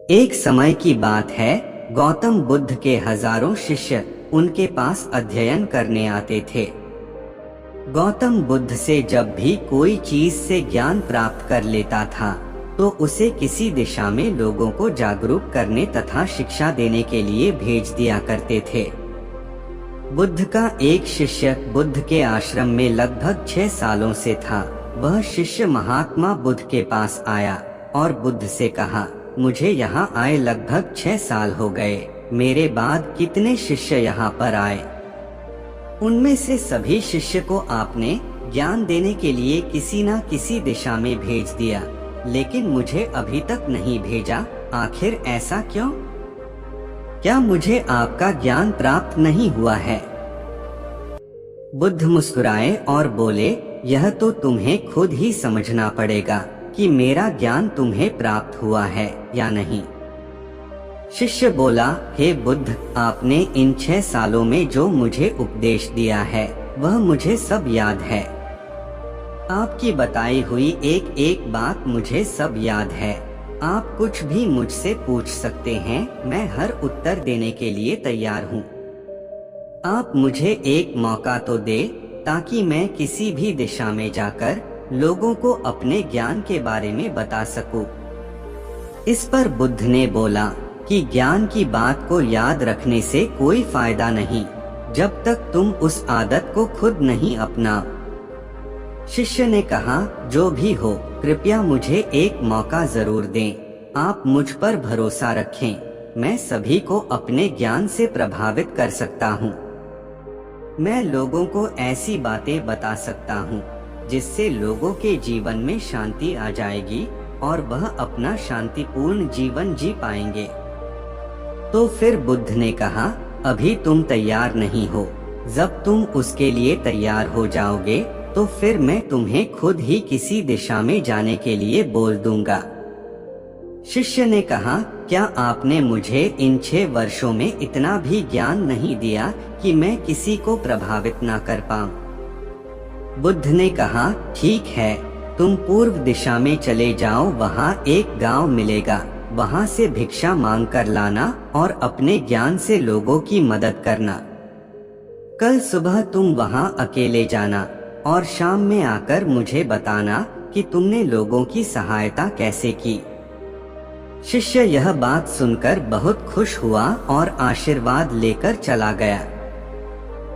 एक समय की बात है, गौतम बुद्ध के हजारों शिष्य उनके पास अध्ययन करने आते थे। गौतम बुद्ध से जब भी कोई चीज से ज्ञान प्राप्त कर लेता था तो उसे किसी दिशा में लोगों को जागरूक करने तथा शिक्षा देने के लिए भेज दिया करते थे। बुद्ध का एक शिष्य बुद्ध के आश्रम में लगभग 6 सालों से था। वह शिष्य महात्मा बुद्ध के पास आया और बुद्ध से कहा, मुझे यहाँ आए लगभग 6 साल हो गए, मेरे बाद कितने शिष्य यहाँ पर आए। उनमें से सभी शिष्य को आपने ज्ञान देने के लिए किसी न किसी दिशा में भेज दिया, लेकिन मुझे अभी तक नहीं भेजा। आखिर ऐसा क्यों? क्या मुझे आपका ज्ञान प्राप्त नहीं हुआ है? बुद्ध मुस्कुराए और बोले, यह तो तुम्हें खुद ही समझना पड़ेगा कि मेरा ज्ञान तुम्हें प्राप्त हुआ है या नहीं। शिष्य बोला, हे बुद्ध, आपने इन 6 सालों में जो मुझे उपदेश दिया है वह मुझे सब याद है। आपकी बताई हुई एक एक बात मुझे सब याद है। आप कुछ भी मुझसे पूछ सकते हैं, मैं हर उत्तर देने के लिए तैयार हूँ। आप मुझे एक मौका तो दे ताकि मैं किसी भी दिशा में जाकर लोगों को अपने ज्ञान के बारे में बता सकूं। इस पर बुद्ध ने बोला कि ज्ञान की बात को याद रखने से कोई फायदा नहीं जब तक तुम उस आदत को खुद नहीं अपनाओ। शिष्य ने कहा, जो भी हो, कृपया मुझे एक मौका जरूर दें। आप मुझ पर भरोसा रखें, मैं सभी को अपने ज्ञान से प्रभावित कर सकता हूँ। मैं लोगों को ऐसी बातें बता सकता हूँ जिससे लोगों के जीवन में शांति आ जाएगी और वह अपना शांतिपूर्ण जीवन जी पाएंगे। तो फिर बुद्ध ने कहा, अभी तुम तैयार नहीं हो। जब तुम उसके लिए तैयार हो जाओगे तो फिर मैं तुम्हें खुद ही किसी दिशा में जाने के लिए बोल दूंगा। शिष्य ने कहा, क्या आपने मुझे इन 6 वर्षों में इतना भी ज्ञान नहीं दिया कि मैं किसी को प्रभावित ना कर पाऊं? बुद्ध ने कहा, ठीक है, तुम पूर्व दिशा में चले जाओ, वहाँ एक गांव मिलेगा, वहाँ से भिक्षा मांग कर लाना और अपने ज्ञान से लोगों की मदद करना। कल सुबह तुम वहाँ अकेले जाना और शाम में आकर मुझे बताना कि तुमने लोगों की सहायता कैसे की। शिष्य यह बात सुनकर बहुत खुश हुआ और आशीर्वाद लेकर चला गया।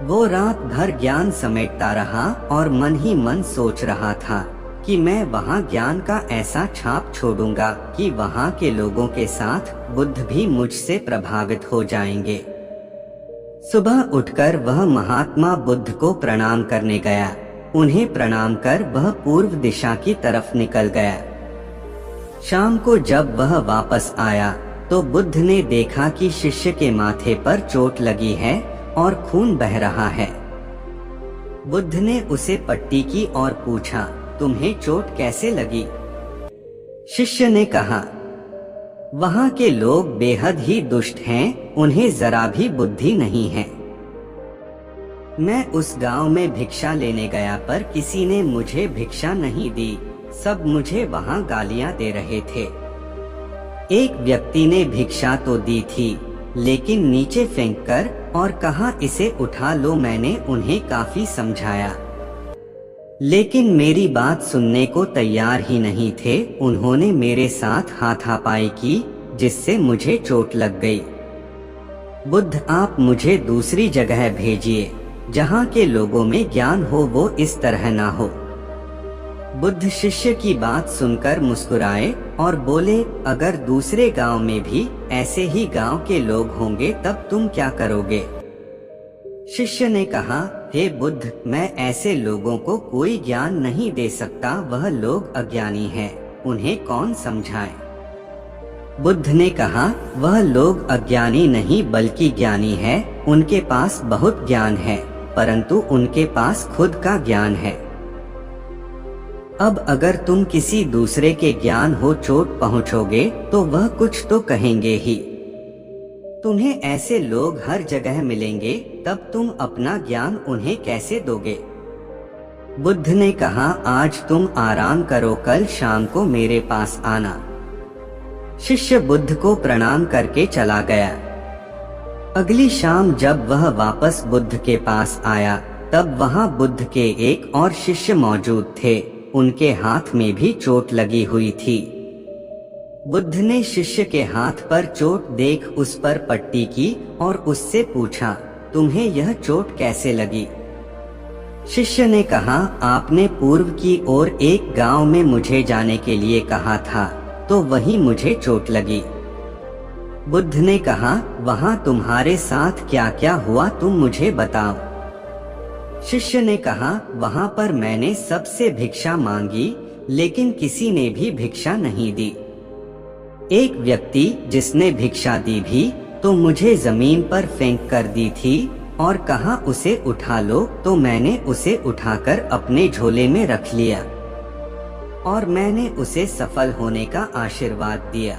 वो रात भर ज्ञान समेटता रहा और मन ही मन सोच रहा था कि मैं वहाँ ज्ञान का ऐसा छाप छोड़ूंगा कि वहाँ के लोगों के साथ बुद्ध भी मुझसे प्रभावित हो जाएंगे। सुबह उठकर वह महात्मा बुद्ध को प्रणाम करने गया। उन्हें प्रणाम कर वह पूर्व दिशा की तरफ निकल गया। शाम को जब वह वापस आया तो बुद्ध ने देखा कि शिष्य के माथे पर चोट लगी है और खून बह रहा है। बुद्ध ने उसे पट्टी की और पूछा, तुम्हें चोट कैसे लगी? शिष्य ने कहा, वहाँ के लोग बेहद ही दुष्ट हैं, उन्हें जरा भी बुद्धि नहीं है। मैं उस गांव में भिक्षा लेने गया पर किसी ने मुझे भिक्षा नहीं दी, सब मुझे वहाँ गालियाँ दे रहे थे। एक व्यक्ति ने भिक्षा तो दी थी लेकिन नीचे फेंककर और कहा, इसे उठा लो। मैंने उन्हें काफी समझाया लेकिन मेरी बात सुनने को तैयार ही नहीं थे। उन्होंने मेरे साथ हाथापाई की जिससे मुझे चोट लग गई। बुद्ध, आप मुझे दूसरी जगह भेजिए जहाँ के लोगों में ज्ञान हो, वो इस तरह ना हो। बुद्ध शिष्य की बात सुनकर मुस्कुराए और बोले, अगर दूसरे गांव में भी ऐसे ही गांव के लोग होंगे तब तुम क्या करोगे? शिष्य ने कहा, हे बुद्ध, मैं ऐसे लोगों को कोई ज्ञान नहीं दे सकता, वह लोग अज्ञानी हैं, उन्हें कौन समझाए? बुद्ध ने कहा, वह लोग अज्ञानी नहीं बल्कि ज्ञानी है। उनके पास बहुत ज्ञान है परंतु उनके पास खुद का ज्ञान है। अब अगर तुम किसी दूसरे के ज्ञान हो चोट पहुंचोगे तो वह कुछ तो कहेंगे ही। तुम्हें ऐसे लोग हर जगह मिलेंगे, तब तुम अपना ज्ञान उन्हें कैसे दोगे? बुद्ध ने कहा, आज तुम आराम करो, कल शाम को मेरे पास आना। शिष्य बुद्ध को प्रणाम करके चला गया। अगली शाम जब वह वापस बुद्ध के पास आया तब वहां बुद्ध के एक और शिष्य मौजूद थे। उनके हाथ में भी चोट लगी हुई थी। बुद्ध ने शिष्य के हाथ पर चोट देख उस पर पट्टी की और उससे पूछा, तुम्हें यह चोट कैसे लगी? शिष्य ने कहा, आपने पूर्व की ओर एक गांव में मुझे जाने के लिए कहा था, तो वहीं मुझे चोट लगी। बुद्ध ने कहा, वहां तुम्हारे साथ क्या क्या हुआ तुम मुझे बताओ। शिष्य ने कहा, वहां पर मैंने सबसे भिक्षा मांगी, लेकिन किसी ने भी भिक्षा नहीं दी। एक व्यक्ति जिसने भिक्षा दी भी तो मुझे जमीन पर फेंक कर दी थी और कहा उसे उठा लो, तो मैंने उसे उठाकर अपने झोले में रख लिया और मैंने उसे सफल होने का आशीर्वाद दिया।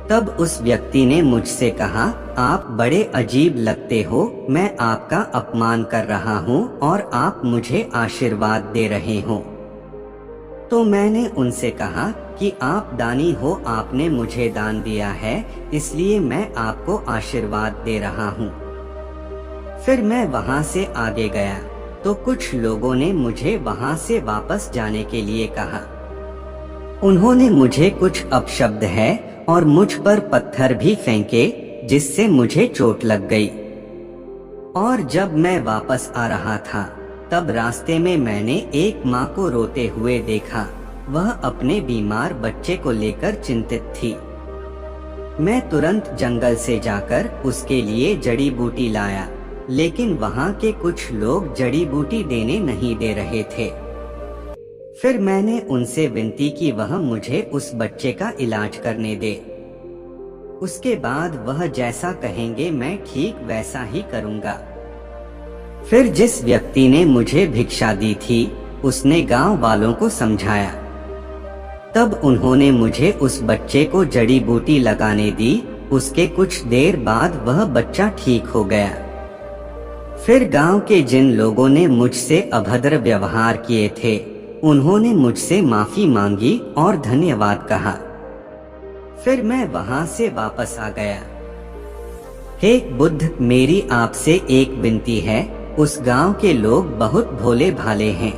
तब उस व्यक्ति ने मुझसे कहा, आप बड़े अजीब लगते हो, मैं आपका अपमान कर रहा हूँ और आप मुझे आशीर्वाद दे रहे हो। तो मैंने उनसे कहा कि आप दानी हो, आपने मुझे दान दिया है, इसलिए मैं आपको आशीर्वाद दे रहा हूँ। फिर मैं वहाँ से आगे गया तो कुछ लोगों ने मुझे वहाँ से वापस जाने के लिए कहा। उन्होंने मुझे कुछ अपशब्द है और मुझ पर पत्थर भी फेंके, जिससे मुझे चोट लग गई। और जब मैं वापस आ रहा था तब रास्ते में मैंने एक माँ को रोते हुए देखा। वह अपने बीमार बच्चे को लेकर चिंतित थी। मैं तुरंत जंगल से जाकर उसके लिए जड़ी बूटी लाया, लेकिन वहाँ के कुछ लोग जड़ी बूटी देने नहीं दे रहे थे। फिर मैंने उनसे विनती की वह मुझे उस बच्चे का इलाज करने दे। उसके बाद वह जैसा कहेंगे मैं ठीक वैसा ही करूँगा। फिर जिस व्यक्ति ने मुझे भिक्षा दी थी उसने गांव वालों को समझाया। तब उन्होंने मुझे उस बच्चे को जड़ी बूटी लगाने दी। उसके कुछ देर बाद वह बच्चा ठीक हो गया। फिर गांव के जिन लोगों ने मुझसे अभद्र व्यवहार किए थे उन्होंने मुझसे माफी मांगी और धन्यवाद कहा। फिर मैं वहां से वापस आ गया। हे बुद्ध, मेरी आपसे एक विनती है। उस गांव के लोग बहुत भोले भाले हैं।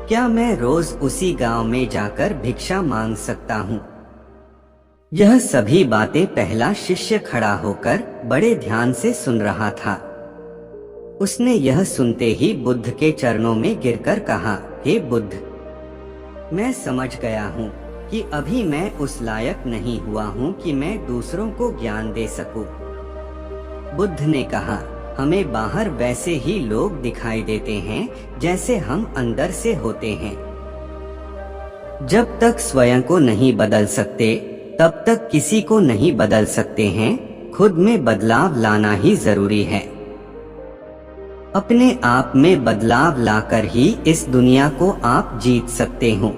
क्या मैं रोज उसी गांव में जाकर भिक्षा मांग सकता हूँ? यह सभी बातें पहला शिष्य खड़ा होकर बड़े ध्यान से सुन रहा था। उसने यह सुनते ही बुद्ध के चरणों में गिरकर कहा, हे बुद्ध, मैं समझ गया हूँ कि अभी मैं उस लायक नहीं हुआ हूँ कि मैं दूसरों को ज्ञान दे सकूं। बुद्ध ने कहा, हमें बाहर वैसे ही लोग दिखाई देते हैं जैसे हम अंदर से होते हैं। जब तक स्वयं को नहीं बदल सकते तब तक किसी को नहीं बदल सकते हैं। खुद में बदलाव लाना ही जरूरी है। अपने आप में बदलाव लाकर ही इस दुनिया को आप जीत सकते हो।